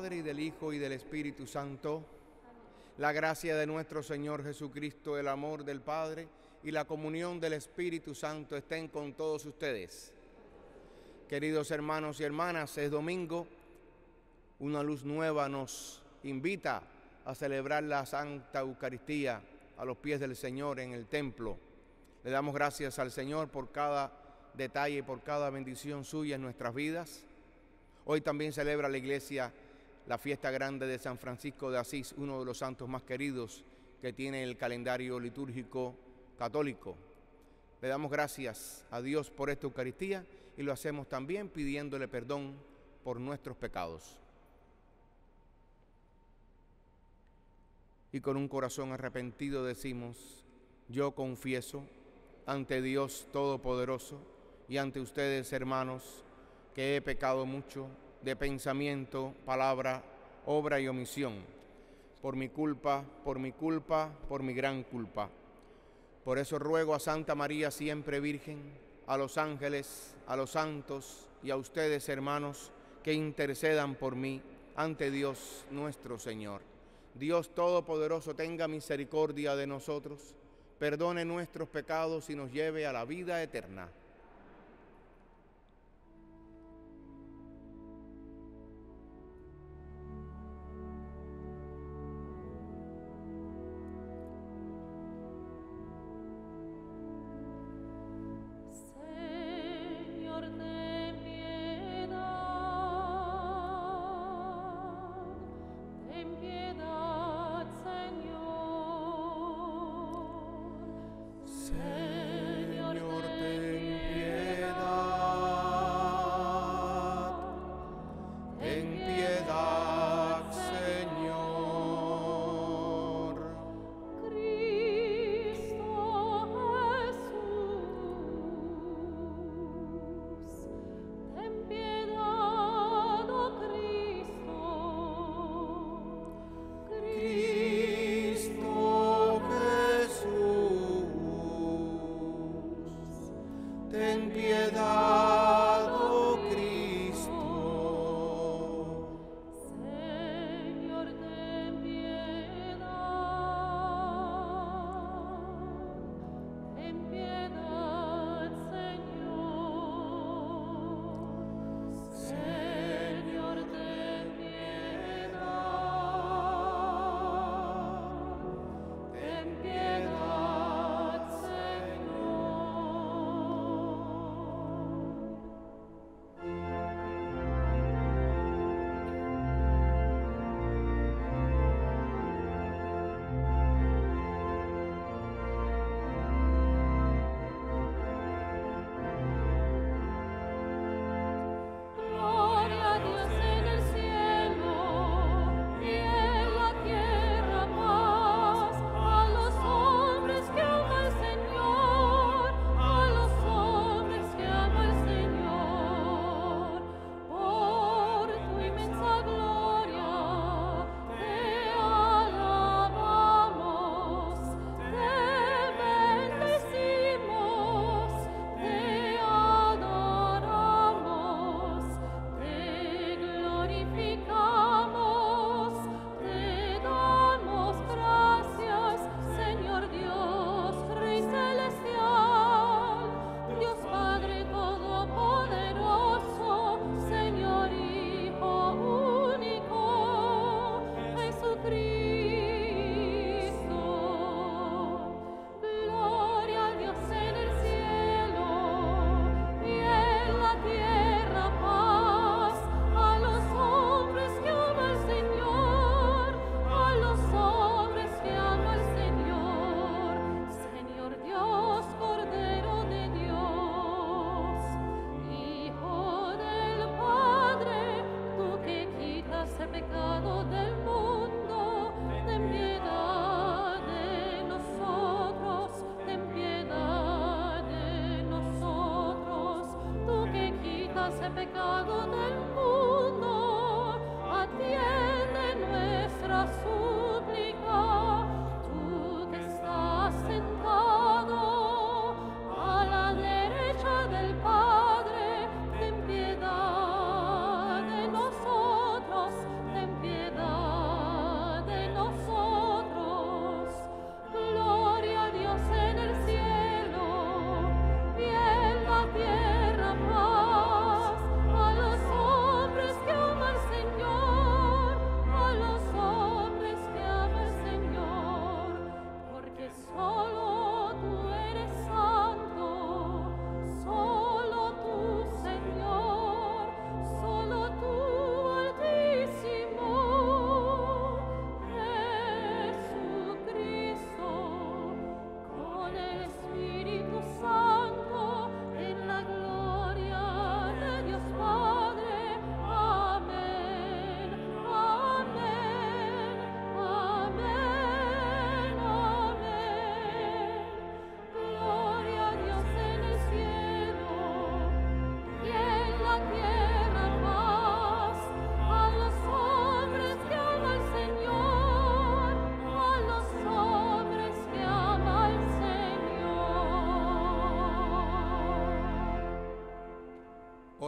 Padre, y del Hijo, y del Espíritu Santo. La gracia de nuestro Señor Jesucristo, el amor del Padre y la comunión del Espíritu Santo estén con todos ustedes. Queridos hermanos y hermanas, es domingo. Una luz nueva nos invita a celebrar la Santa Eucaristía a los pies del Señor en el templo. Le damos gracias al Señor por cada detalle y por cada bendición suya en nuestras vidas. Hoy también celebra la Iglesia la fiesta grande de San Francisco de Asís, uno de los santos más queridos que tiene el calendario litúrgico católico. Le damos gracias a Dios por esta Eucaristía y lo hacemos también pidiéndole perdón por nuestros pecados. Y con un corazón arrepentido decimos: yo confieso ante Dios Todopoderoso y ante ustedes, hermanos, que he pecado mucho de pensamiento, palabra, obra y omisión, por mi culpa, por mi gran culpa. Por eso ruego a Santa María siempre Virgen, a los ángeles, a los santos y a ustedes, hermanos, que intercedan por mí ante Dios nuestro Señor. Dios Todopoderoso tenga misericordia de nosotros, perdone nuestros pecados y nos lleve a la vida eterna. Señor, ten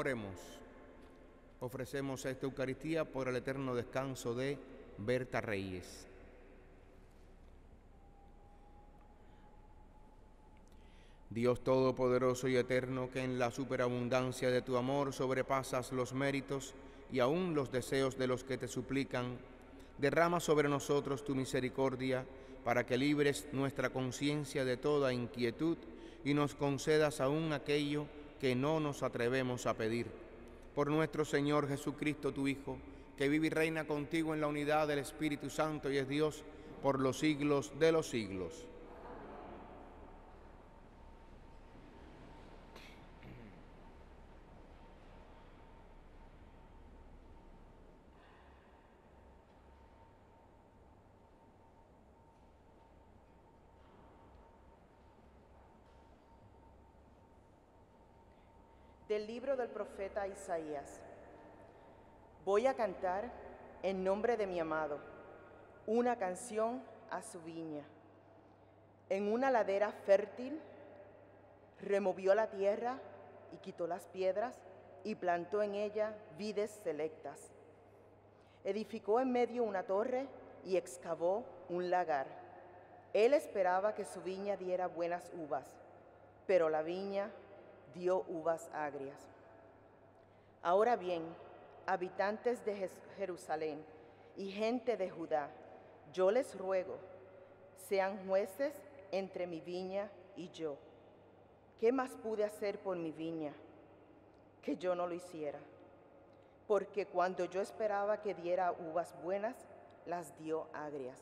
Oremos. Ofrecemos esta Eucaristía por el eterno descanso de Berta Reyes. Dios Todopoderoso y Eterno, que en la superabundancia de tu amor sobrepasas los méritos y aún los deseos de los que te suplican, derrama sobre nosotros tu misericordia para que libres nuestra conciencia de toda inquietud y nos concedas aún aquello que no nos atrevemos a pedir. Por nuestro Señor Jesucristo, tu Hijo, que vive y reina contigo en la unidad del Espíritu Santo y es Dios por los siglos de los siglos. Del libro del profeta Isaías. Voy a cantar en nombre de mi amado una canción a su viña. En una ladera fértil removió la tierra y quitó las piedras y plantó en ella vides selectas. Edificó en medio una torre y excavó un lagar. Él esperaba que su viña diera buenas uvas, pero la viña dio uvas agrias. Ahora bien, habitantes de Jerusalén y gente de Judá, yo les ruego, sean jueces entre mi viña y yo. ¿Qué más pude hacer por mi viña que yo no lo hiciera? Porque cuando yo esperaba que diera uvas buenas, las dio agrias.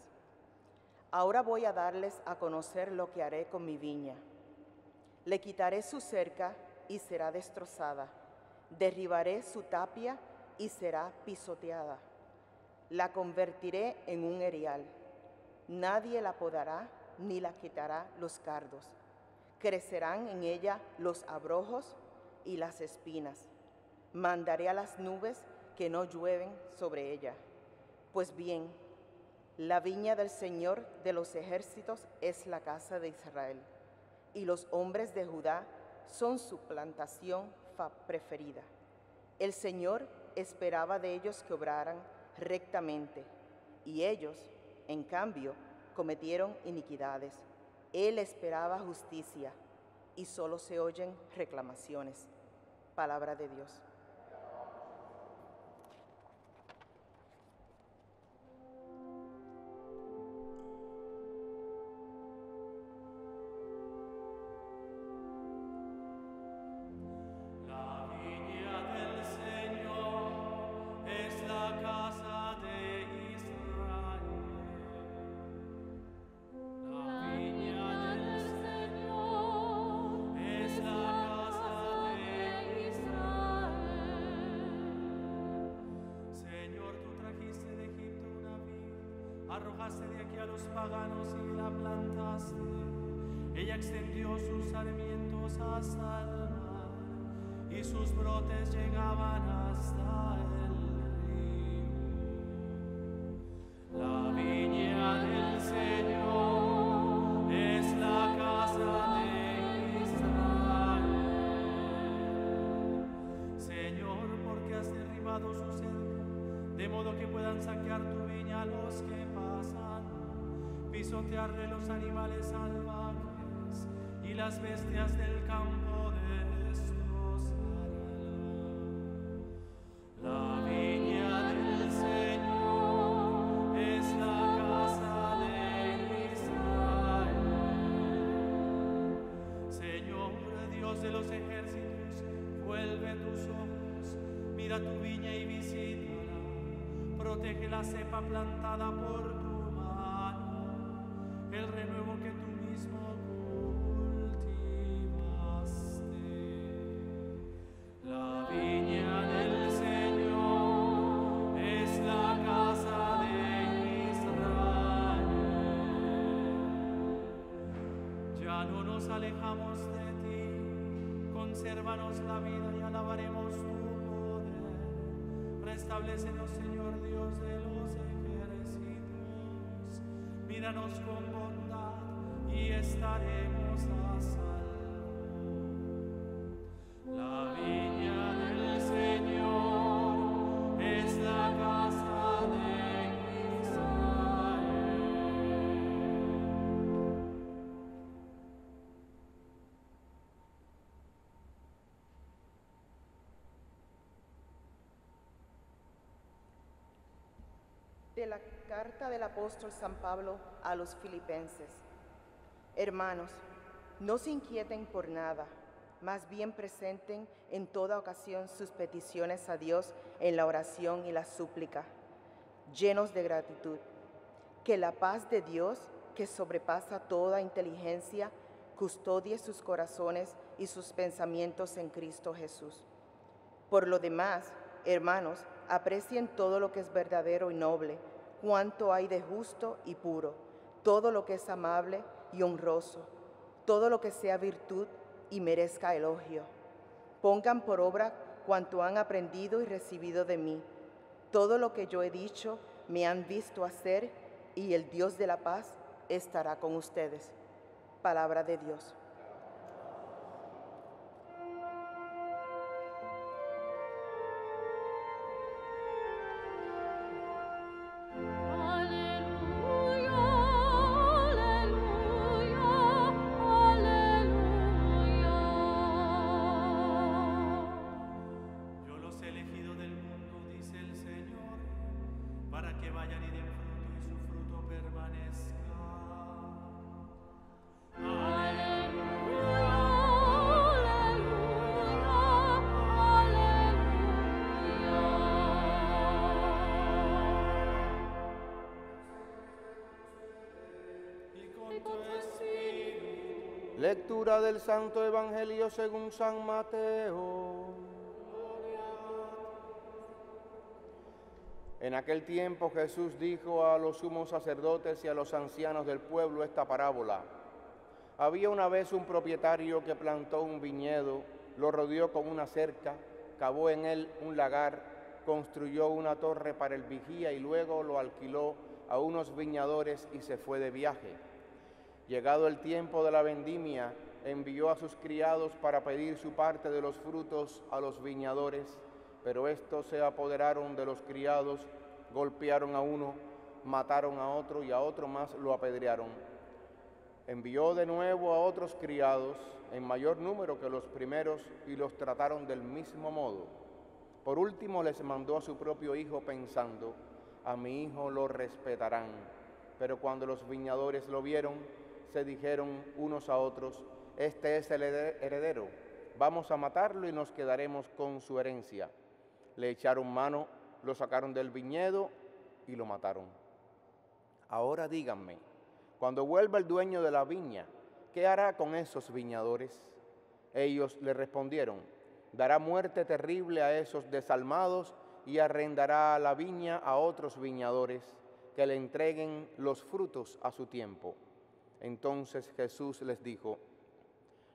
Ahora voy a darles a conocer lo que haré con mi viña. Le quitaré su cerca y será destrozada. Derribaré su tapia y será pisoteada. La convertiré en un erial. Nadie la podará ni la quitará los cardos. Crecerán en ella los abrojos y las espinas. Mandaré a las nubes que no llueven sobre ella. Pues bien, la viña del Señor de los ejércitos es la casa de Israel, y los hombres de Judá son su plantación preferida. El Señor esperaba de ellos que obraran rectamente, y ellos, en cambio, cometieron iniquidades. Él esperaba justicia, y solo se oyen reclamaciones. Palabra de Dios. Arrojaste de aquí a los paganos y la plantaste. Ella extendió sus sarmientos hasta el mar y sus brotes llegaban hasta el río. La viña del Señor es la casa de Israel. Señor, porque has derribado su cerca, de modo que puedan saquear tu viña los que pasan, pisotearle los animales salvajes y las bestias del campo destrozarán. La viña del Señor es la casa de Israel. Señor, Dios de los ejércitos, vuelve tus ojos, mira tu viña y visítala. Protege la cepa plantada por tu mano, el renuevo que tú mismo cultivaste. La viña del Señor es la casa de Israel. Ya no nos alejamos de ti, consérvanos la vida y alabaremos tu poder. Restablécenos, Señor Dios de los ejércitos, míranos con bondad y estaremos a salvo. La viña del De la carta del apóstol San Pablo a los Filipenses. Hermanos, no se inquieten por nada, más bien presenten en toda ocasión sus peticiones a Dios en la oración y la súplica, llenos de gratitud. Que la paz de Dios, que sobrepasa toda inteligencia, custodie sus corazones y sus pensamientos en Cristo Jesús. Por lo demás, hermanos, aprecien todo lo que es verdadero y noble, cuanto hay de justo y puro, todo lo que es amable y honroso, todo lo que sea virtud y merezca elogio. Pongan por obra cuanto han aprendido y recibido de mí. Todo lo que yo he dicho me han visto hacer, y el Dios de la paz estará con ustedes. Palabra de Dios. Lectura del Santo Evangelio según San Mateo. En aquel tiempo Jesús dijo a los sumos sacerdotes y a los ancianos del pueblo esta parábola. Había una vez un propietario que plantó un viñedo, lo rodeó con una cerca, cavó en él un lagar, construyó una torre para el vigía y luego lo alquiló a unos viñadores y se fue de viaje. Llegado el tiempo de la vendimia, envió a sus criados para pedir su parte de los frutos a los viñadores, pero estos se apoderaron de los criados, golpearon a uno, mataron a otro y a otro más lo apedrearon. Envió de nuevo a otros criados, en mayor número que los primeros, y los trataron del mismo modo. Por último les mandó a su propio hijo pensando, a mi hijo lo respetarán. Pero cuando los viñadores lo vieron, se dijeron unos a otros, este es el heredero, vamos a matarlo y nos quedaremos con su herencia. Le echaron mano, lo sacaron del viñedo y lo mataron. Ahora díganme, cuando vuelva el dueño de la viña, ¿qué hará con esos viñadores? Ellos le respondieron, dará muerte terrible a esos desalmados y arrendará la viña a otros viñadores que le entreguen los frutos a su tiempo. Entonces Jesús les dijo,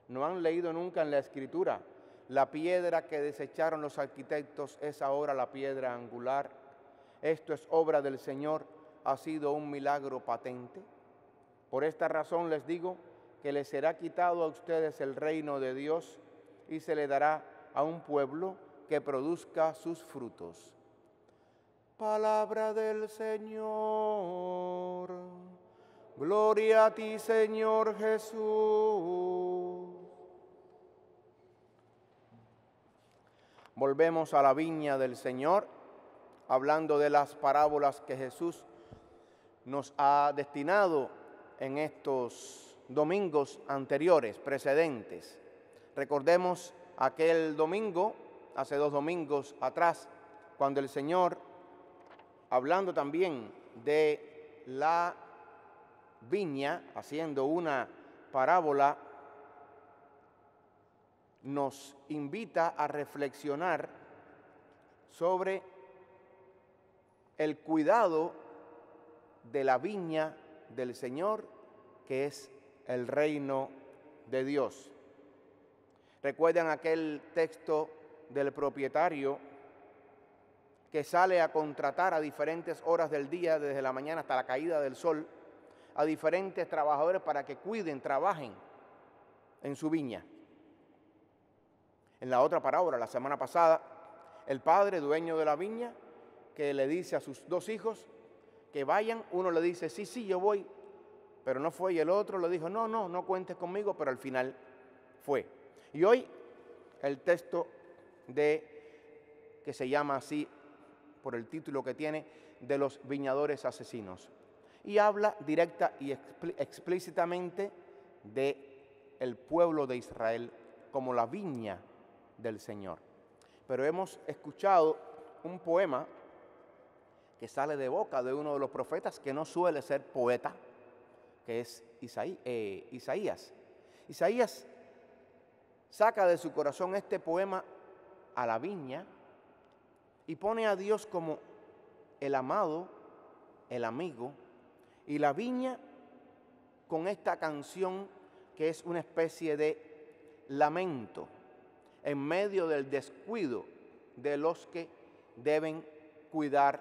¿no han leído nunca en la Escritura? La piedra que desecharon los arquitectos es ahora la piedra angular. Esto es obra del Señor, ha sido un milagro patente. Por esta razón les digo que les será quitado a ustedes el reino de Dios y se le dará a un pueblo que produzca sus frutos. Palabra del Señor. Gloria a ti, Señor Jesús. Volvemos a la viña del Señor, hablando de las parábolas que Jesús nos ha destinado en estos domingos anteriores, precedentes. Recordemos aquel domingo, hace 2 domingos atrás, cuando el Señor, hablando también de la viña, haciendo una parábola, nos invita a reflexionar sobre el cuidado de la viña del Señor, que es el reino de Dios. ¿Recuerdan aquel texto del propietario que sale a contratar a diferentes horas del día, desde la mañana hasta la caída del sol, a diferentes trabajadores para que cuiden, trabajen en su viña? En la otra parábola, la semana pasada, el padre, dueño de la viña, que le dice a sus 2 hijos que vayan, uno le dice, sí, yo voy, pero no fue, y el otro le dijo, no cuentes conmigo, pero al final fue. Y hoy el texto que se llama así, por el título que tiene, de los viñadores asesinos. Y habla directa y explícitamente de el pueblo de Israel como la viña del Señor. Pero hemos escuchado un poema que sale de boca de uno de los profetas que no suele ser poeta, que es Isaías. Isaías saca de su corazón este poema a la viña y pone a Dios como el amado, el amigo, y la viña con esta canción que es una especie de lamento en medio del descuido de los que deben cuidar,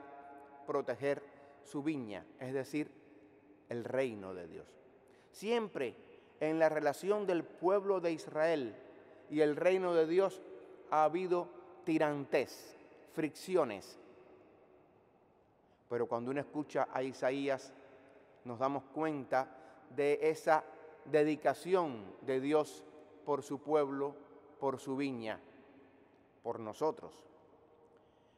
proteger su viña, es decir, el reino de Dios. Siempre en la relación del pueblo de Israel y el reino de Dios ha habido tirantes, fricciones. Pero cuando uno escucha a Isaías, nos damos cuenta de esa dedicación de Dios por su pueblo, por su viña, por nosotros.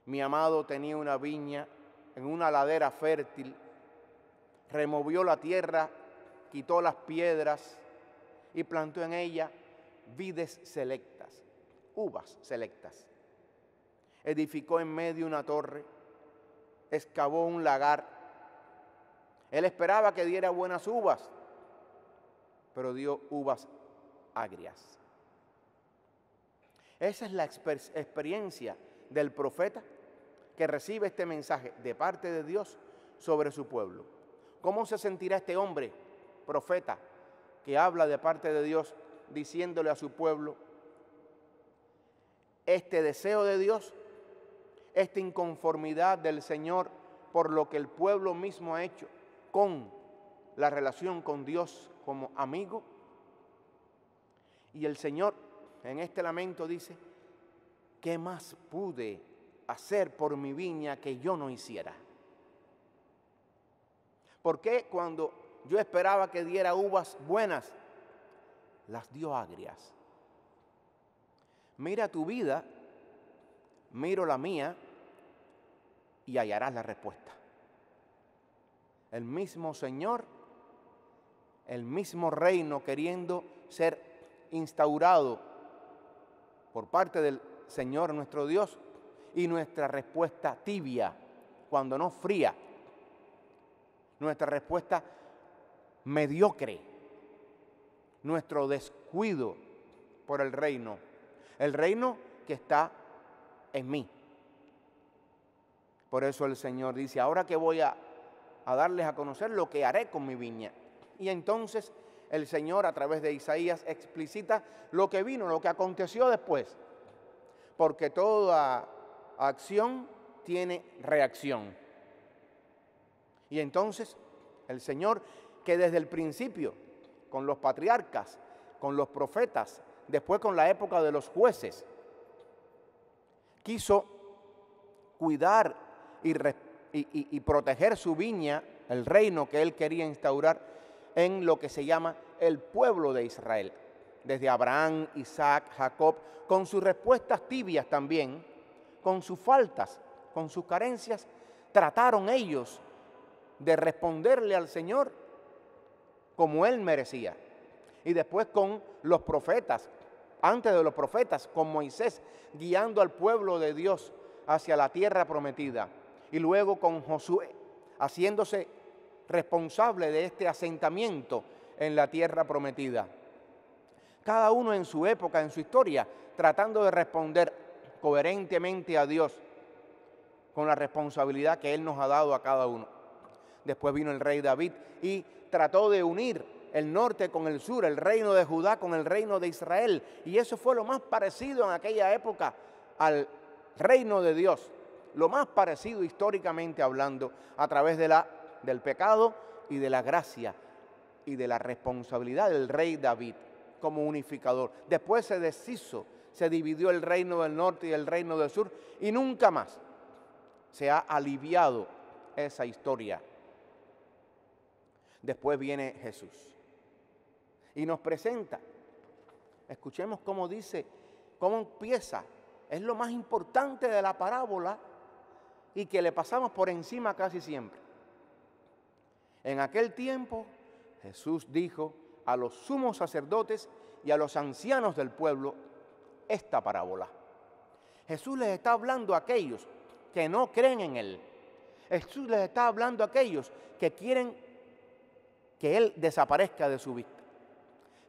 Mi amado tenía una viña en una ladera fértil, removió la tierra, quitó las piedras y plantó en ella vides selectas, uvas selectas. Edificó en medio una torre, excavó un lagar. Él esperaba que diera buenas uvas, pero dio uvas agrias. Esa es la experiencia del profeta que recibe este mensaje de parte de Dios sobre su pueblo. ¿Cómo se sentirá este hombre, profeta, que habla de parte de Dios diciéndole a su pueblo este deseo de Dios, esta inconformidad del Señor por lo que el pueblo mismo ha hecho con la relación con Dios como amigo? Y el Señor en este lamento dice: ¿qué más pude hacer por mi viña que yo no hiciera? ¿Por qué cuando yo esperaba que diera uvas buenas, las dio agrias? Mira tu vida, miro la mía y hallarás la respuesta. El mismo Señor, el mismo reino queriendo ser instaurado por parte del Señor nuestro Dios, y nuestra respuesta tibia, cuando no fría, nuestra respuesta mediocre, nuestro descuido por el reino que está en mí. Por eso el Señor dice: ahora que voy a darles a conocer lo que haré con mi viña. Y entonces el Señor a través de Isaías explicita lo que vino, lo que aconteció después. Porque toda acción tiene reacción. Y entonces el Señor, que desde el principio, con los patriarcas, con los profetas, después con la época de los jueces, quiso cuidar y proteger su viña, el reino que él quería instaurar en lo que se llama el pueblo de Israel. Desde Abraham, Isaac, Jacob, con sus respuestas tibias también, con sus faltas, con sus carencias, trataron ellos de responderle al Señor como Él merecía. Y después con los profetas, antes de los profetas, con Moisés, guiando al pueblo de Dios hacia la tierra prometida. Y luego con Josué, haciéndose responsable de este asentamiento en la tierra prometida. Cada uno en su época, en su historia, tratando de responder coherentemente a Dios con la responsabilidad que Él nos ha dado a cada uno. Después vino el rey David y trató de unir el norte con el sur, el reino de Judá con el reino de Israel. Y eso fue lo más parecido en aquella época al reino de Dios, lo más parecido históricamente hablando, a través del pecado y de la gracia y de la responsabilidad del rey David como unificador. Después se deshizo, se dividió el reino del norte y el reino del sur, y nunca más se ha aliviado esa historia. Después viene Jesús y nos presenta. Escuchemos cómo dice, cómo empieza. Es lo más importante de la parábola, y que le pasamos por encima casi siempre. En aquel tiempo Jesús dijo a los sumos sacerdotes y a los ancianos del pueblo esta parábola. Jesús les está hablando a aquellos que no creen en Él. Jesús les está hablando a aquellos que quieren que Él desaparezca de su vista.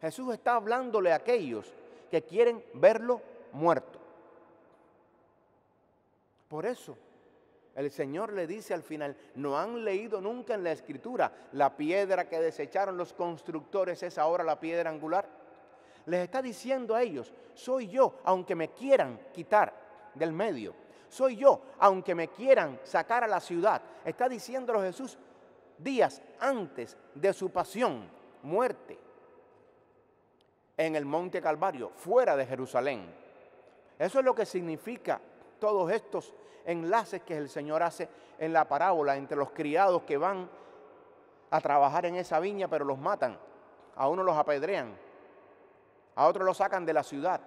Jesús está hablándole a aquellos que quieren verlo muerto. Por eso el Señor le dice al final, ¿no han leído nunca en la Escritura la piedra que desecharon los constructores es ahora la piedra angular? Les está diciendo a ellos, soy yo, aunque me quieran quitar del medio. Soy yo, aunque me quieran sacar a la ciudad. Está diciéndolo Jesús días antes de su pasión, muerte, en el Monte Calvario, fuera de Jerusalén. Eso es lo que significa todos estos enlaces que el Señor hace en la parábola entre los criados que van a trabajar en esa viña, pero los matan. A unos los apedrean, a otros los sacan de la ciudad.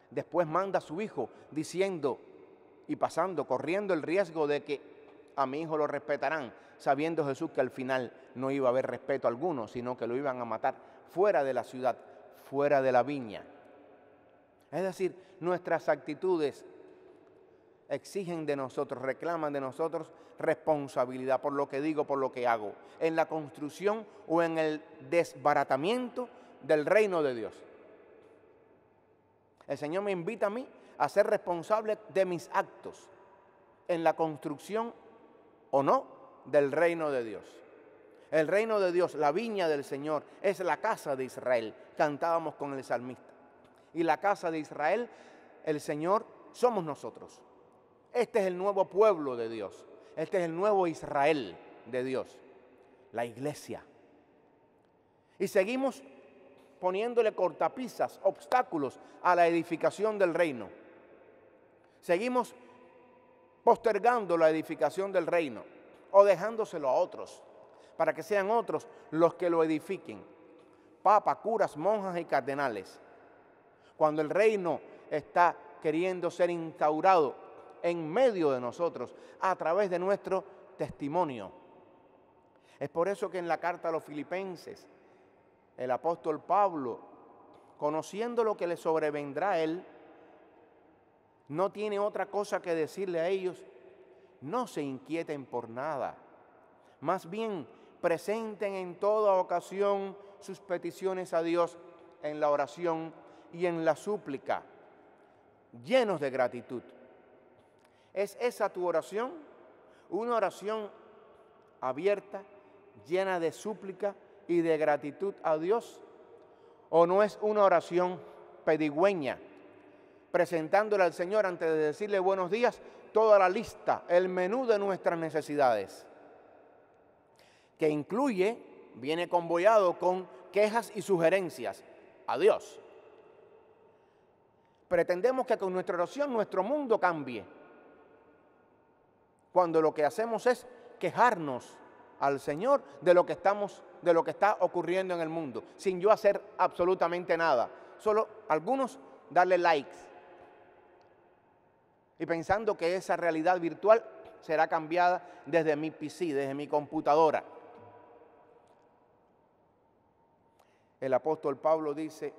Después manda a su hijo diciendo y pasando, corriendo el riesgo de que a mi hijo lo respetarán, sabiendo Jesús que al final no iba a haber respeto alguno, sino que lo iban a matar fuera de la ciudad, fuera de la viña. Es decir, nuestras actitudes exigen de nosotros, reclaman de nosotros responsabilidad por lo que digo, por lo que hago, en la construcción o en el desbaratamiento del reino de Dios. El Señor me invita a mí a ser responsable de mis actos en la construcción o no del reino de Dios. El reino de Dios, la viña del Señor, es la casa de Israel. Cantábamos con el salmista. Y la casa de Israel, el Señor, somos nosotros. Este es el nuevo pueblo de Dios. Este es el nuevo Israel de Dios, la iglesia. Y seguimos poniéndole cortapisas, obstáculos a la edificación del reino. Seguimos postergando la edificación del reino o dejándoselo a otros, para que sean otros los que lo edifiquen. Papas, curas, monjas y cardenales. Cuando el reino está queriendo ser instaurado en medio de nosotros, a través de nuestro testimonio. Es por eso que en la carta a los Filipenses, el apóstol Pablo, conociendo lo que le sobrevendrá a él, no tiene otra cosa que decirle a ellos, no se inquieten por nada, más bien presenten en toda ocasión sus peticiones a Dios en la oración y en la súplica, llenos de gratitud. ¿Es esa tu oración? Una oración abierta, llena de súplica y de gratitud a Dios. ¿O no es una oración pedigüeña, presentándole al Señor antes de decirle buenos días, toda la lista, el menú de nuestras necesidades? Que incluye, viene convoyado con quejas y sugerencias a Dios. Pretendemos que con nuestra oración nuestro mundo cambie, cuando lo que hacemos es quejarnos al Señor de lo que está ocurriendo en el mundo, sin yo hacer absolutamente nada. Solo algunos darle likes y pensando que esa realidad virtual será cambiada desde mi PC, desde mi computadora. El apóstol Pablo dice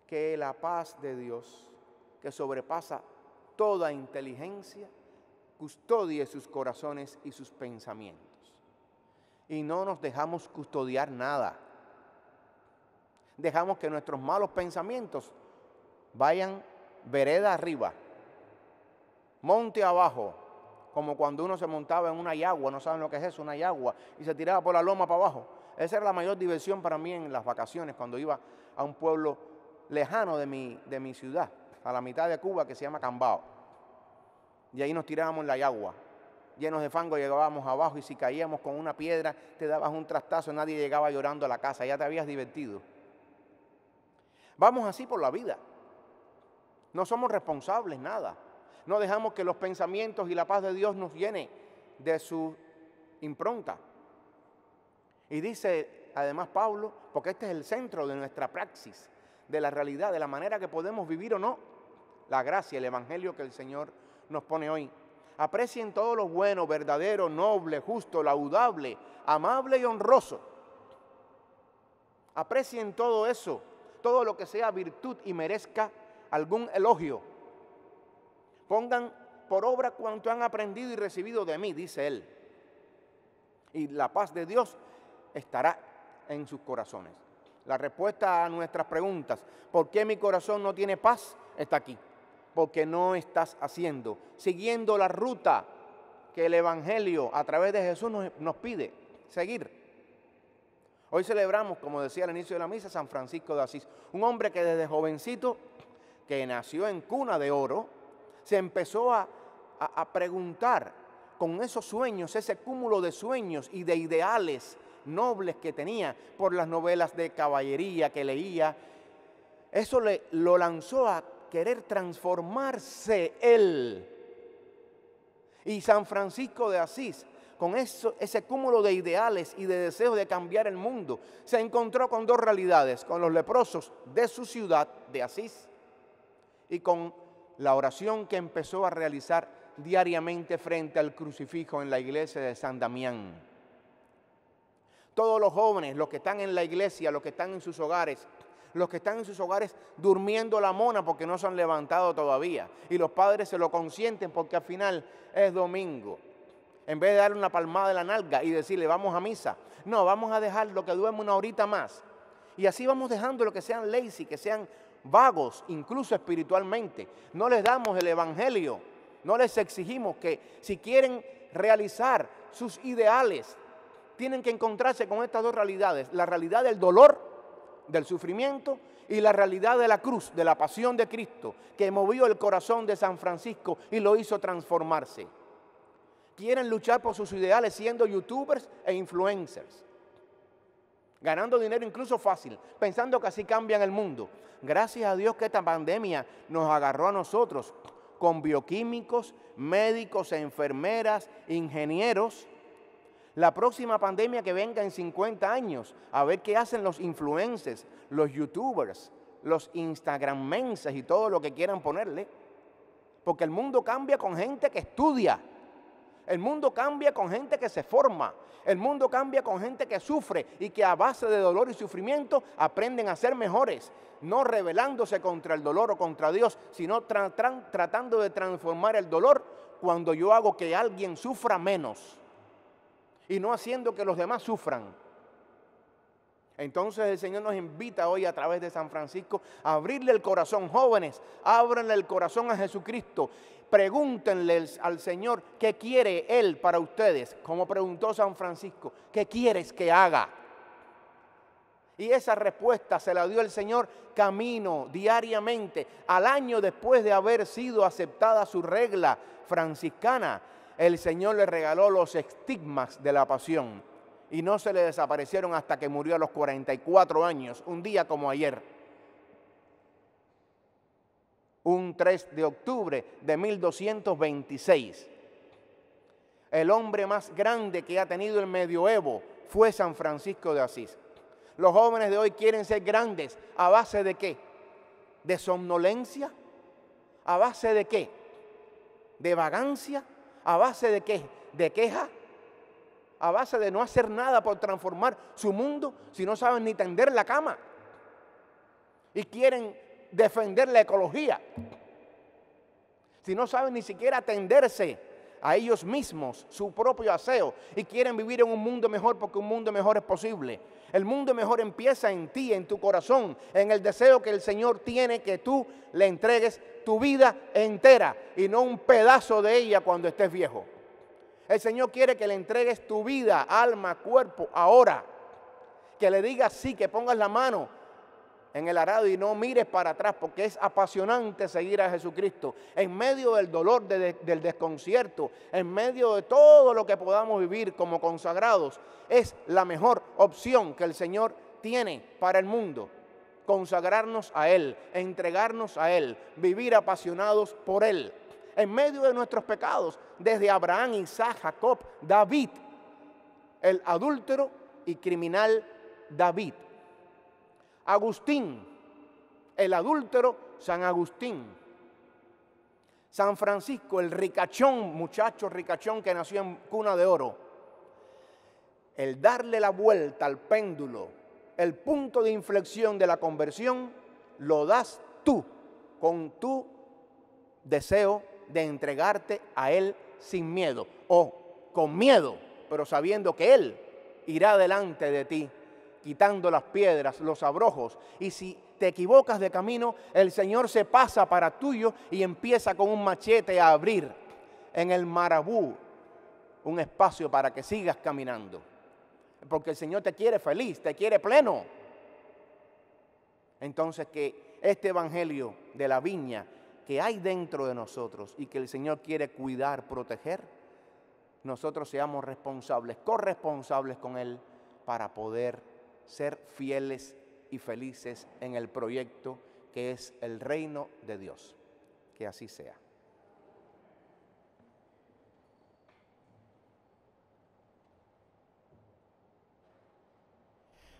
que la paz de Dios, que sobrepasa toda inteligencia, custodie sus corazones y sus pensamientos. Y no nos dejamos custodiar nada. Dejamos que nuestros malos pensamientos vayan vereda arriba, monte abajo, como cuando uno se montaba en una yagua, no saben lo que es eso, una yagua, y se tiraba por la loma para abajo. Esa era la mayor diversión para mí en las vacaciones, cuando iba a un pueblo lejano de mi ciudad, a la mitad de Cuba, que se llama Cambao. Y ahí nos tirábamos en la yagua, llenos de fango, llegábamos abajo y si caíamos con una piedra, te dabas un trastazo, nadie llegaba llorando a la casa, ya te habías divertido. Vamos así por la vida. No somos responsables, nada. No dejamos que los pensamientos y la paz de Dios nos llene de su impronta. Y dice además Pablo, porque este es el centro de nuestra praxis, de la realidad, de la manera que podemos vivir o no, la gracia, el evangelio que el Señor nos pone hoy. Aprecien todo lo bueno, verdadero, noble, justo, laudable, amable y honroso. Aprecien todo eso, todo lo que sea virtud y merezca algún elogio. Pongan por obra cuanto han aprendido y recibido de mí, dice él. Y la paz de Dios estará en sus corazones. La respuesta a nuestras preguntas, ¿por qué mi corazón no tiene paz?, está aquí. Porque no estás siguiendo la ruta que el Evangelio a través de Jesús nos pide seguir. Hoy celebramos, como decía al inicio de la misa, San Francisco de Asís, un hombre que desde jovencito, que nació en cuna de oro, se empezó a preguntar con esos sueños, ese cúmulo de sueños y de ideales nobles que tenía por las novelas de caballería que leía. Eso lo lanzó a querer transformarse él. Y San Francisco de Asís, con ese cúmulo de ideales y de deseos de cambiar el mundo, se encontró con dos realidades: con los leprosos de su ciudad de Asís y con la oración que empezó a realizar diariamente frente al crucifijo en la iglesia de San Damián. Todos los jóvenes, los que están en la iglesia, los que están en sus hogares, durmiendo la mona porque no se han levantado todavía. Y los padres se lo consienten porque al final es domingo. En vez de darle una palmada de la nalga y decirle vamos a misa, no, vamos a dejar lo que duerme una horita más. Y así vamos dejando lo que sean lazy, que sean vagos, incluso espiritualmente. No les damos el evangelio, no les exigimos que si quieren realizar sus ideales, tienen que encontrarse con estas dos realidades: la realidad del dolor, del sufrimiento, y la realidad de la cruz, de la pasión de Cristo, que movió el corazón de San Francisco y lo hizo transformarse. Quieren luchar por sus ideales siendo youtubers e influencers, ganando dinero incluso fácil, pensando que así cambian el mundo. Gracias a Dios que esta pandemia nos agarró a nosotros con bioquímicos, médicos, enfermeras, ingenieros. La próxima pandemia que venga en 50 años, a ver qué hacen los influencers, los youtubers, los instagrammenses y todo lo que quieran ponerle. Porque el mundo cambia con gente que estudia. El mundo cambia con gente que se forma. El mundo cambia con gente que sufre y que a base de dolor y sufrimiento aprenden a ser mejores. No rebelándose contra el dolor o contra Dios, sino tratando de transformar el dolor cuando yo hago que alguien sufra menos y no haciendo que los demás sufran. Entonces el Señor nos invita hoy a través de San Francisco a abrirle el corazón. Jóvenes, ábranle el corazón a Jesucristo. Pregúntenle al Señor qué quiere Él para ustedes. Como preguntó San Francisco, ¿qué quieres que haga? Y esa respuesta se la dio el Señor camino, diariamente, al año después de haber sido aceptada su regla franciscana. El Señor le regaló los estigmas de la pasión y no se le desaparecieron hasta que murió a los 44 años, un día como ayer. Un 3 de octubre de 1226. El hombre más grande que ha tenido el medioevo fue San Francisco de Asís. Los jóvenes de hoy quieren ser grandes, ¿a base de qué? ¿De somnolencia? ¿A base de qué? ¿De vagancia? ¿A base de qué? ¿De queja? ¿A base de no hacer nada por transformar su mundo si no saben ni tender la cama? Y quieren defender la ecología si no saben ni siquiera atenderse a ellos mismos, su propio aseo, y quieren vivir en un mundo mejor porque un mundo mejor es posible. El mundo mejor empieza en ti, en tu corazón, en el deseo que el Señor tiene que tú le entregues tu vida entera y no un pedazo de ella cuando estés viejo. El Señor quiere que le entregues tu vida, alma, cuerpo, ahora. Que le digas sí, que pongas la mano en el arado y no mires para atrás, porque es apasionante seguir a Jesucristo. En medio del dolor, del desconcierto, en medio de todo lo que podamos vivir como consagrados, es la mejor opción que el Señor tiene para el mundo. Consagrarnos a Él, entregarnos a Él, vivir apasionados por Él. En medio de nuestros pecados, desde Abraham, Isaac, Jacob, David, el adúltero y criminal David. Agustín, el adúltero San Agustín. San Francisco, el ricachón, muchacho ricachón que nació en cuna de oro, el darle la vuelta al péndulo, el punto de inflexión de la conversión, lo das tú con tu deseo de entregarte a Él sin miedo o con miedo, pero sabiendo que Él irá delante de ti, quitando las piedras, los abrojos. Y si te equivocas de camino, el Señor se pasa para tuyo y empieza con un machete a abrir en el marabú un espacio para que sigas caminando. Porque el Señor te quiere feliz, te quiere pleno. Entonces que este evangelio de la viña que hay dentro de nosotros y que el Señor quiere cuidar, proteger, nosotros seamos responsables, corresponsables con Él para poder ser fieles y felices en el proyecto que es el reino de Dios. Que así sea.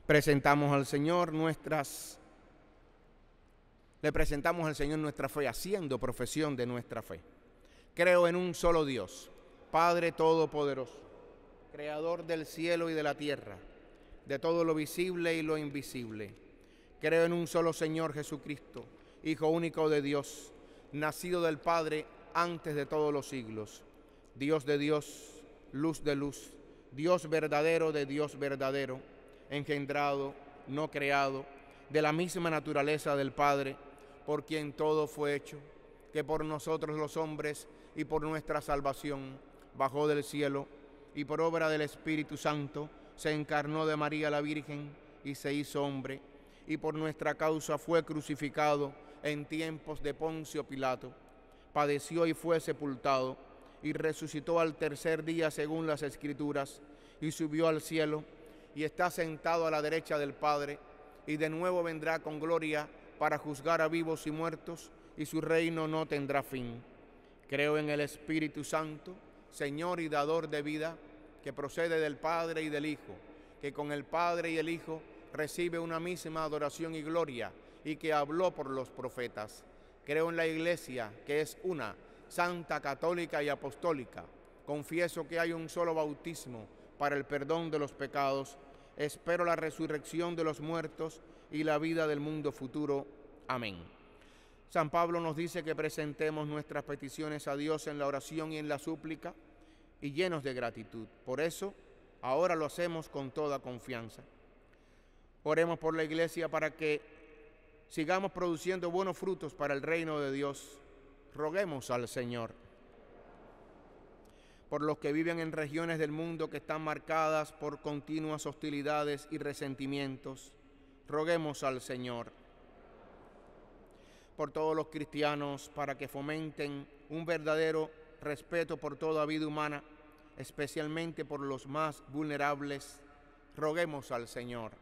Presentamos al Señor le presentamos al Señor nuestra fe, haciendo profesión de nuestra fe. Creo en un solo Dios, Padre Todopoderoso, Creador del cielo y de la tierra, de todo lo visible y lo invisible. Creo en un solo Señor Jesucristo, Hijo único de Dios, nacido del Padre antes de todos los siglos, Dios de Dios, luz de luz, Dios verdadero de Dios verdadero, engendrado, no creado, de la misma naturaleza del Padre, por quien todo fue hecho, que por nosotros los hombres y por nuestra salvación bajó del cielo y por obra del Espíritu Santo se encarnó de María la Virgen y se hizo hombre, y por nuestra causa fue crucificado en tiempos de Poncio Pilato, padeció y fue sepultado, y resucitó al tercer día según las Escrituras, y subió al cielo, y está sentado a la derecha del Padre, y de nuevo vendrá con gloria para juzgar a vivos y muertos, y su reino no tendrá fin. Creo en el Espíritu Santo, Señor y dador de vida, que procede del Padre y del Hijo, que con el Padre y el Hijo recibe una misma adoración y gloria, y que habló por los profetas. Creo en la Iglesia, que es una, santa, católica y apostólica. Confieso que hay un solo bautismo para el perdón de los pecados. Espero la resurrección de los muertos y la vida del mundo futuro. Amén. San Pablo nos dice que presentemos nuestras peticiones a Dios en la oración y en la súplica y llenos de gratitud. Por eso, ahora lo hacemos con toda confianza. Oremos por la Iglesia para que sigamos produciendo buenos frutos para el reino de Dios. Roguemos al Señor. Por los que viven en regiones del mundo que están marcadas por continuas hostilidades y resentimientos, roguemos al Señor. Por todos los cristianos, para que fomenten un verdadero respeto por toda vida humana, especialmente por los más vulnerables, roguemos al Señor.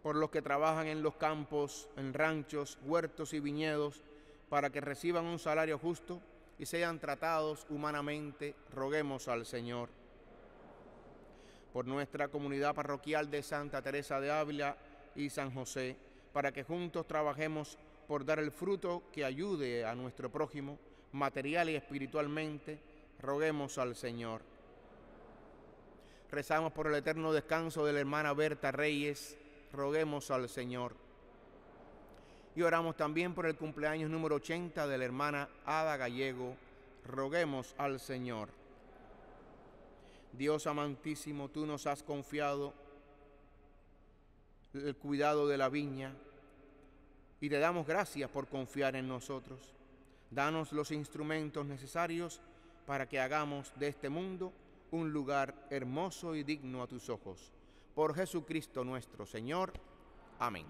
Por los que trabajan en los campos, en ranchos, huertos y viñedos, para que reciban un salario justo y sean tratados humanamente, roguemos al Señor. Por nuestra comunidad parroquial de Santa Teresa de Ávila y San José, para que juntos trabajemos por dar el fruto que ayude a nuestro prójimo, material y espiritualmente, roguemos al Señor. Rezamos por el eterno descanso de la hermana Berta Reyes, roguemos al Señor. Y oramos también por el cumpleaños número 80 de la hermana Ada Gallego, roguemos al Señor. Dios amantísimo, tú nos has confiado el cuidado de la viña y te damos gracias por confiar en nosotros. Danos los instrumentos necesarios para que hagamos de este mundo un lugar hermoso y digno a tus ojos. Por Jesucristo nuestro Señor. Amén.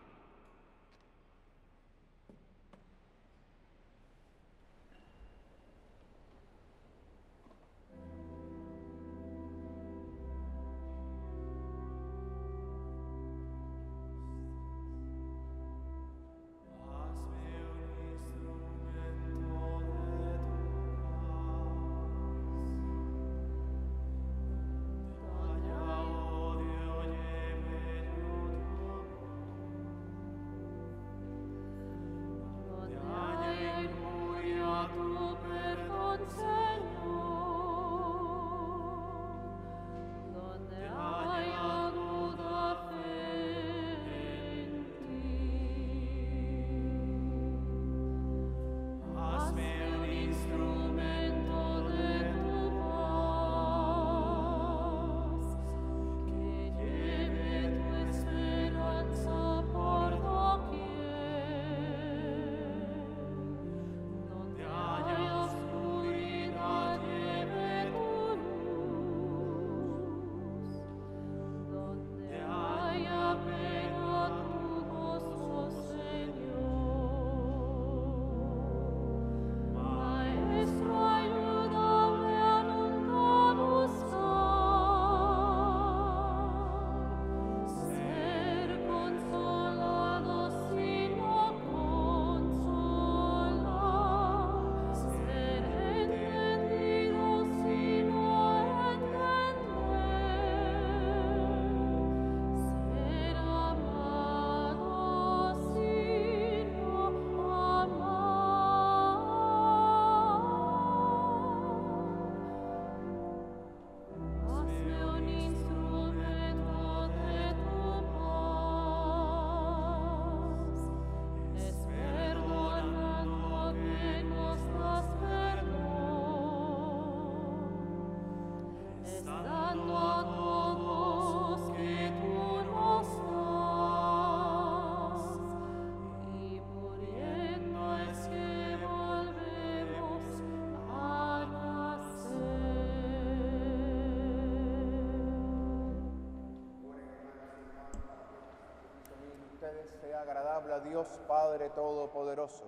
sea agradable a Dios Padre Todopoderoso.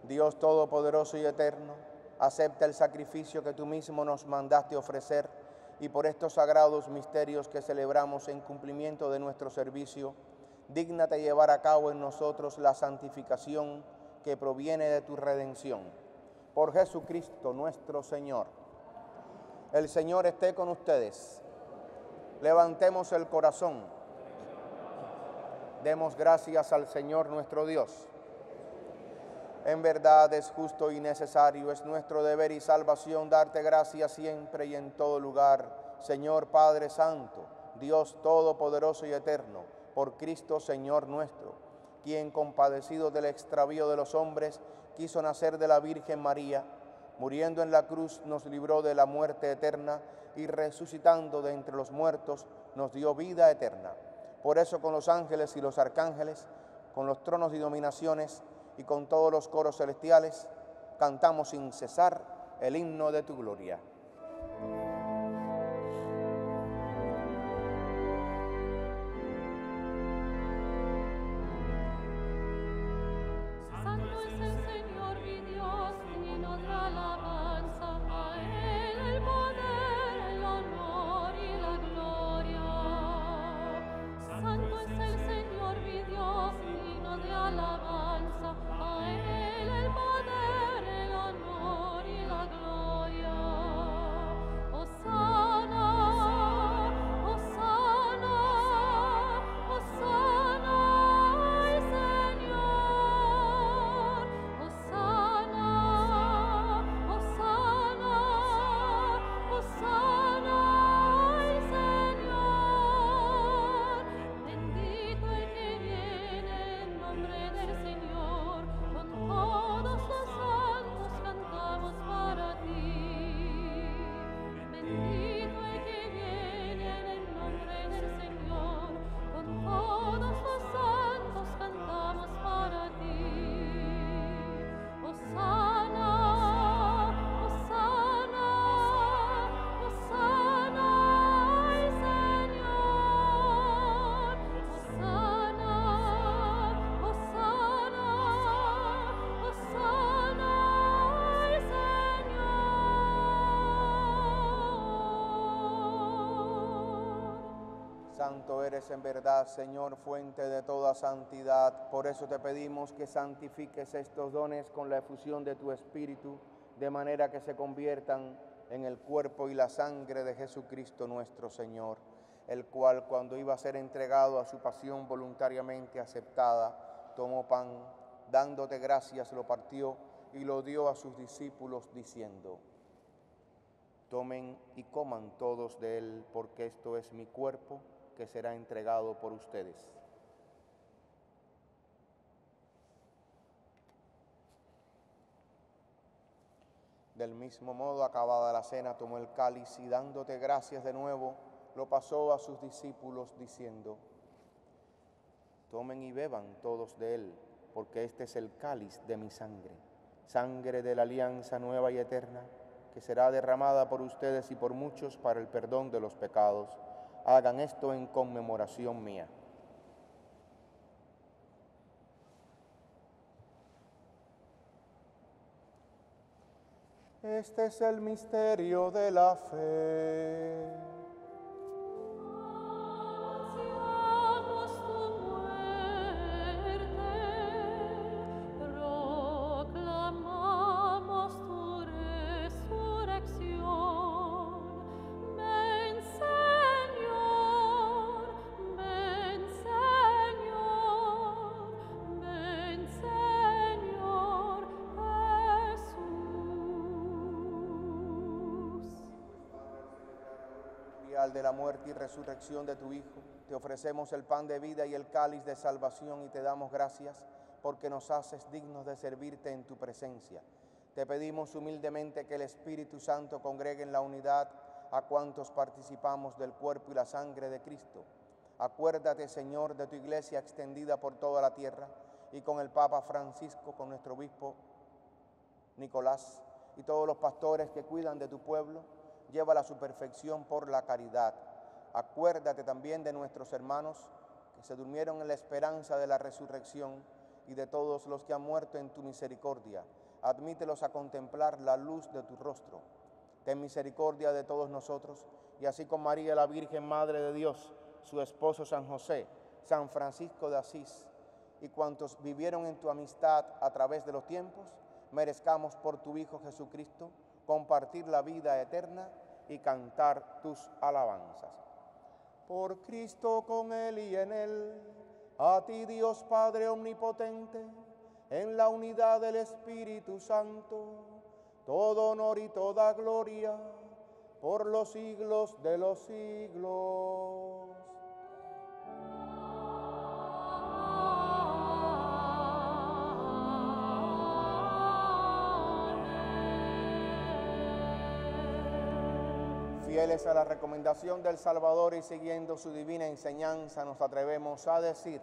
Dios Todopoderoso y Eterno, acepta el sacrificio que tú mismo nos mandaste ofrecer y por estos sagrados misterios que celebramos en cumplimiento de nuestro servicio, dígnate llevar a cabo en nosotros la santificación que proviene de tu redención. Por Jesucristo nuestro Señor. El Señor esté con ustedes. Levantemos el corazón. Demos gracias al Señor nuestro Dios. En verdad es justo y necesario, es nuestro deber y salvación darte gracias siempre y en todo lugar, Señor Padre Santo, Dios Todopoderoso y Eterno, por Cristo Señor nuestro, quien compadecido del extravío de los hombres, quiso nacer de la Virgen María, muriendo en la cruz nos libró de la muerte eterna y resucitando de entre los muertos nos dio vida eterna. Por eso con los ángeles y los arcángeles, con los tronos y dominaciones, y con todos los coros celestiales, cantamos sin cesar el himno de tu gloria. Santo es el Señor mi Dios, digno de alabanza, a Él el poder, el honor y la gloria. Santo es el Señor mi Dios, digno de alabanza, a Él el poder, el honor y la gloria. Hosana, Hosana, Hosana al Señor. Hosana, Hosana, Hosana al Señor. Bendito el que viene en nombre del Señor. Con todos los santos cantamos para ti. Bendito el que viene en nombre del Señor. Con todos los santos cantamos para ti. Hosana, Hosana, Hosana al Señor. Hosana, Hosana, Hosana al Señor. Santo eres en verdad, Señor, fuente de toda santidad. Por eso te pedimos que santifiques estos dones con la efusión de tu Espíritu, de manera que se conviertan en el cuerpo y la sangre de Jesucristo nuestro Señor, el cual, cuando iba a ser entregado a su pasión voluntariamente aceptada, tomó pan, dándote gracias, lo partió y lo dio a sus discípulos, diciendo: tomen y coman todos de él, porque esto es mi cuerpo, que será entregado por ustedes. Del mismo modo, acabada la cena, tomó el cáliz y dándote gracias de nuevo, lo pasó a sus discípulos, diciendo: tomen y beban todos de él, porque este es el cáliz de mi sangre, sangre de la alianza nueva y eterna, que será derramada por ustedes y por muchos para el perdón de los pecados. Hagan esto en conmemoración mía. Este es el misterio de la fe. Anunciamos tu muerte, proclamamos tu resurrección. Ven, Señor, ven, Señor, ven, Señor Jesús. De la muerte y resurrección de tu Hijo, te ofrecemos el pan de vida y el cáliz de salvación y te damos gracias porque nos haces dignos de servirte en tu presencia. Te pedimos humildemente que el Espíritu Santo congregue en la unidad a cuantos participamos del cuerpo y la sangre de Cristo. Acuérdate, Señor, de tu iglesia extendida por toda la tierra y con el Papa Francisco, con nuestro obispo Nicolás y todos los pastores que cuidan de tu pueblo. llévala a su perfección por la caridad. Acuérdate también de nuestros hermanos que se durmieron en la esperanza de la resurrección y de todos los que han muerto en tu misericordia. Admítelos a contemplar la luz de tu rostro. Ten misericordia de todos nosotros, y así con María, la Virgen Madre de Dios, su esposo San José, San Francisco de Asís, y cuantos vivieron en tu amistad a través de los tiempos, merezcamos por tu Hijo Jesucristo compartir la vida eterna y cantar tus alabanzas. Por Cristo, con Él y en Él, a ti Dios Padre omnipotente, en la unidad del Espíritu Santo, todo honor y toda gloria, por los siglos de los siglos. Fieles a la recomendación del Salvador y siguiendo su divina enseñanza, nos atrevemos a decir: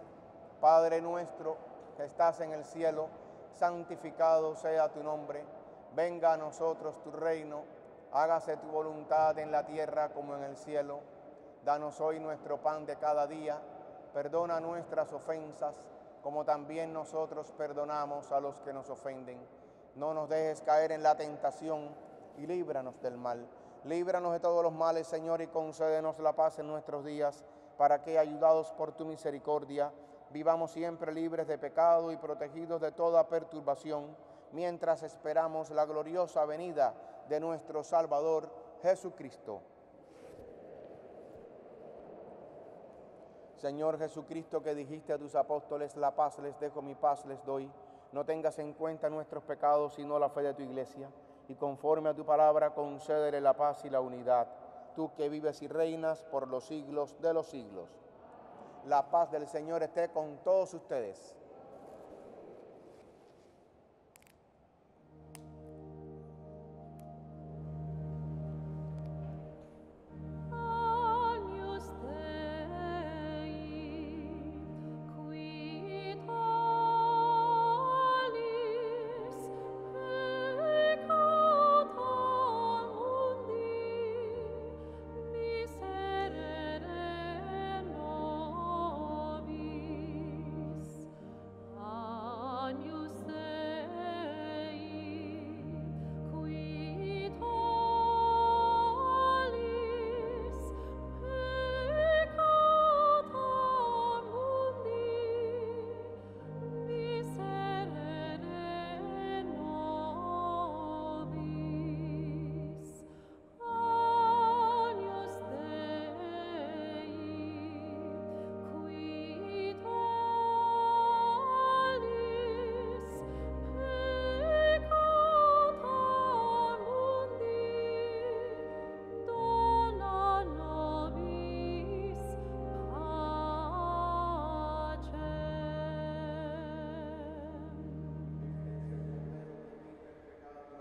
Padre nuestro que estás en el cielo, santificado sea tu nombre. Venga a nosotros tu reino, hágase tu voluntad en la tierra como en el cielo. Danos hoy nuestro pan de cada día, perdona nuestras ofensas, como también nosotros perdonamos a los que nos ofenden. No nos dejes caer en la tentación y líbranos del mal. Líbranos de todos los males, Señor, y concédenos la paz en nuestros días, para que, ayudados por tu misericordia, vivamos siempre libres de pecado y protegidos de toda perturbación, mientras esperamos la gloriosa venida de nuestro Salvador Jesucristo. Señor Jesucristo, que dijiste a tus apóstoles: la paz les dejo, mi paz les doy, no tengas en cuenta nuestros pecados, sino la fe de tu Iglesia, y conforme a tu palabra concédele la paz y la unidad, tú que vives y reinas por los siglos de los siglos. La paz del Señor esté con todos ustedes.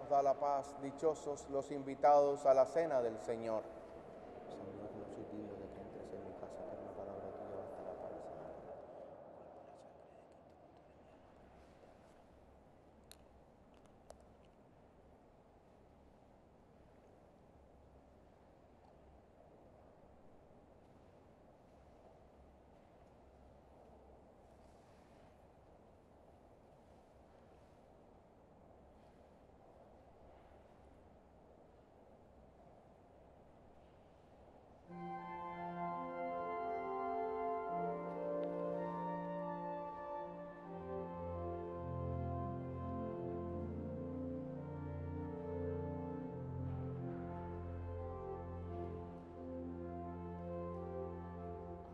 Da la paz, dichosos los invitados a la cena del Señor. Señor, no soy digno de que entres en mi casa, pero una palabra tuya bastará para sanarme.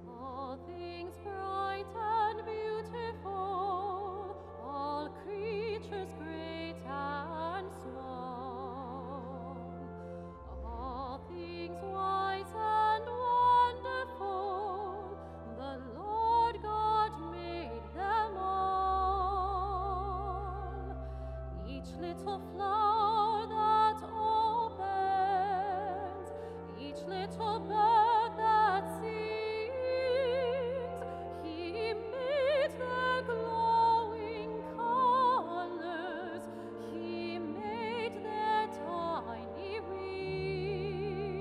All things bright and beautiful, all creatures great and small, all things wise and wonderful, the Lord God made them all. Each little flower that opens, each little bird that sings, He made their glowing colors, He made their tiny wings.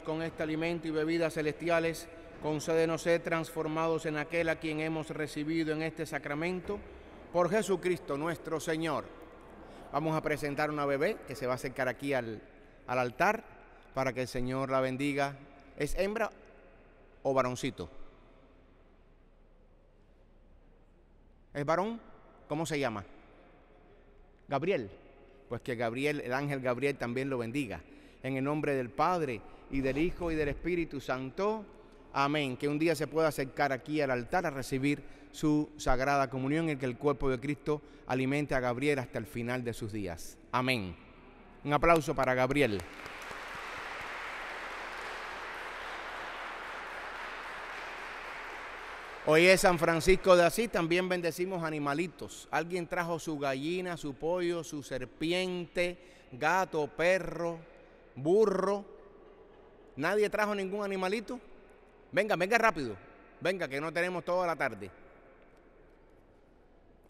Con este alimento y bebidas celestiales, concédenos ser transformados en aquel a quien hemos recibido en este sacramento, por Jesucristo nuestro Señor. Vamos a presentar una bebé que se va a acercar aquí al altar para que el Señor la bendiga. ¿Es hembra o varoncito? ¿Es varón? ¿Cómo se llama? Gabriel. Pues que Gabriel, el ángel Gabriel también lo bendiga. En el nombre del Padre, y del Hijo, y del Espíritu Santo. Amén. Que un día se pueda acercar aquí al altar a recibir su sagrada comunión, en que el cuerpo de Cristo alimente a Gabriel hasta el final de sus días. Amén. Un aplauso para Gabriel. Hoy es San Francisco de Asís, también bendecimos animalitos. Alguien trajo su gallina, su pollo, su serpiente, gato, perro, burro. ¿Nadie trajo ningún animalito? Venga, venga rápido. Venga, que no tenemos toda la tarde.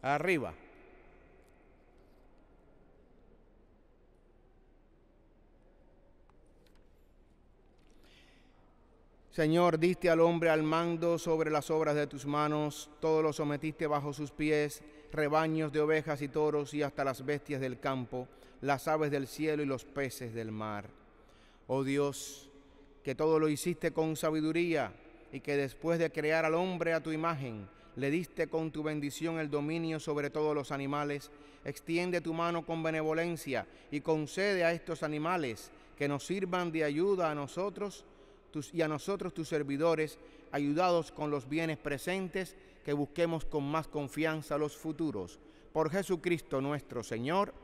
Arriba. Señor, diste al hombre al mando sobre las obras de tus manos, todo lo sometiste bajo sus pies, rebaños de ovejas y toros y hasta las bestias del campo, las aves del cielo y los peces del mar. Oh Dios, que todo lo hiciste con sabiduría y que después de crear al hombre a tu imagen, le diste con tu bendición el dominio sobre todos los animales, extiende tu mano con benevolencia y concede a estos animales que nos sirvan de ayuda a nosotros y a nosotros tus servidores, ayudados con los bienes presentes, que busquemos con más confianza los futuros. Por Jesucristo nuestro Señor.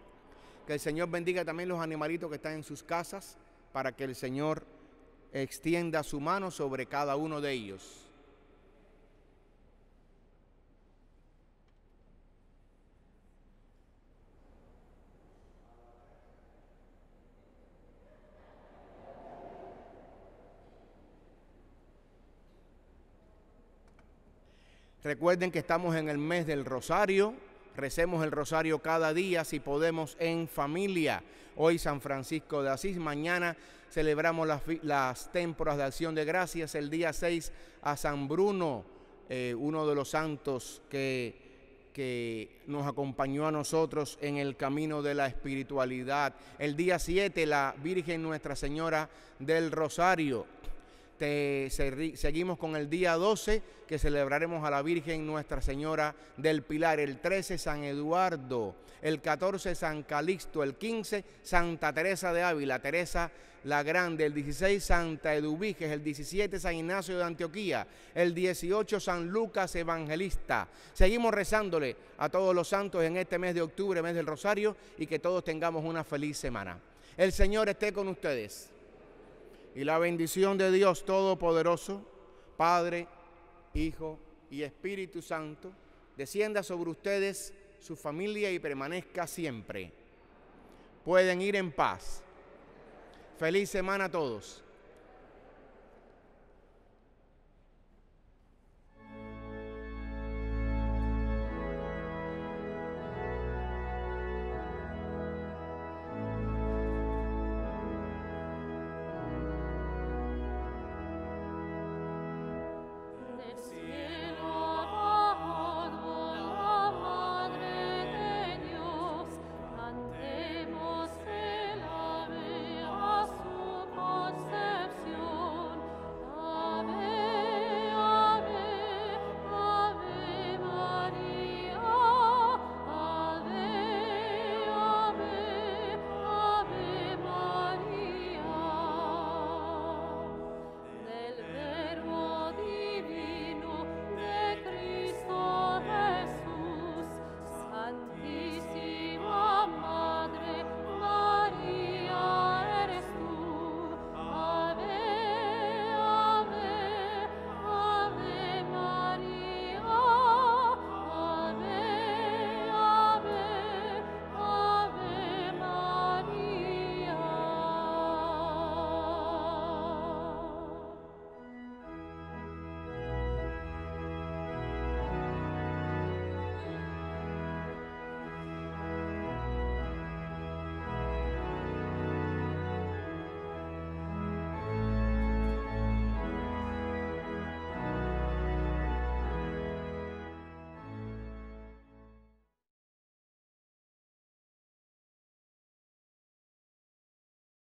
Que el Señor bendiga también los animalitos que están en sus casas, para que el Señor extienda su mano sobre cada uno de ellos. Recuerden que estamos en el mes del Rosario. Recemos el Rosario cada día, si podemos, en familia. Hoy San Francisco de Asís, mañana celebramos las témporas de acción de gracias. El día 6 a San Bruno, uno de los santos que nos acompañó a nosotros en el camino de la espiritualidad. El día 7, la Virgen Nuestra Señora del Rosario. Seguimos con el día 12, que celebraremos a la Virgen Nuestra Señora del Pilar. El 13, San Eduardo. El 14, San Calixto. El 15, Santa Teresa de Ávila, Teresa la Grande. El 16, Santa Eduviges. El 17, San Ignacio de Antioquía. El 18, San Lucas Evangelista. Seguimos rezándole a todos los santos en este mes de octubre, mes del Rosario, y que todos tengamos una feliz semana. El Señor esté con ustedes. Y la bendición de Dios Todopoderoso, Padre, Hijo y Espíritu Santo, descienda sobre ustedes, su familia, y permanezca siempre. Pueden ir en paz. Feliz semana a todos.